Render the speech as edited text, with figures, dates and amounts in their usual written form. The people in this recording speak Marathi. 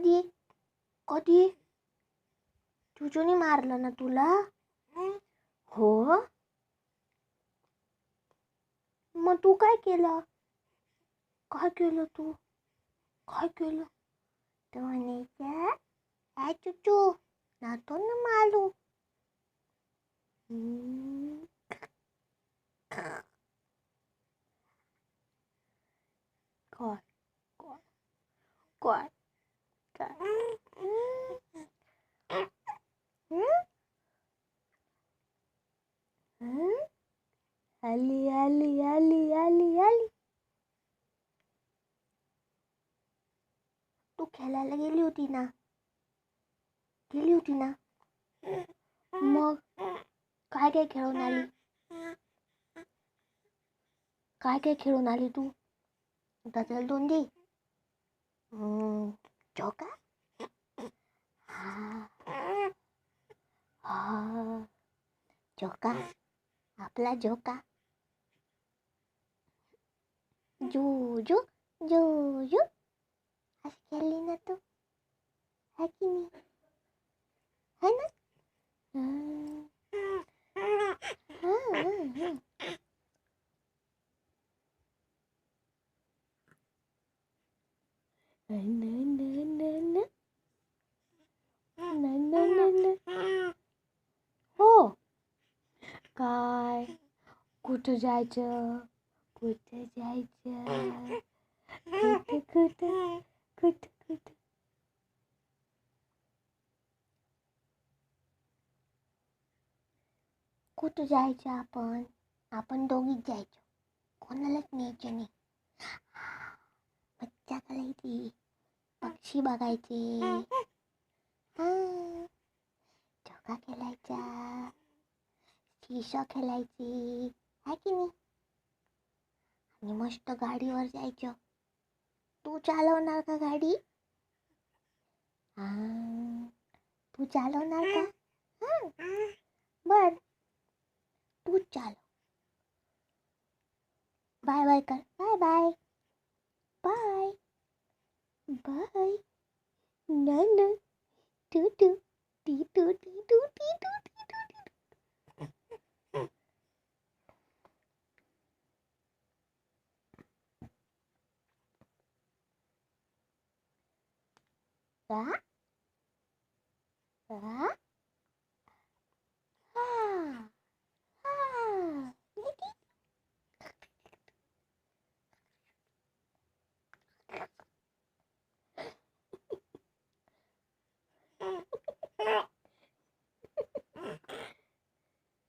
कधी कधी जुजूनी मारलं ना तुला? हो, मग तू काय केलं? काय केलं तू? काय केलं? तो म्हणायचा आ चुचू नातो ना मालू. काय काय काय काय आली आली आली आली आली. तू खेळायला गेली होती ना? मग काय काय खेळून आली? काय काय खेळून आली तू? गजल दोन दे. झोका? हा हा, झोका, आपला झोका. जुजू जुजू असं खेळली ना तू, है की नाही? है ना? हो, काय? कुठं जायचं? कुठं जायचं? कुठं कुठं कुठं कुठं? कुठं जायचं आपण? आपण दोघीच जायचो, कोणालाच न्यायचं नाही. मज्जा करायची, पक्षी बघायचे, झोका खेळायचा, शिशा खेळायची, है की नाही? आणि मस्त गाडीवर जायचं. तू चालवणार का गाडी? तू चालवणार का? बर, तूच चालव. बाय बाय कर. Bye bye bye bye. ना टू टू टी टू टी टू टी टू टी टू टी. का?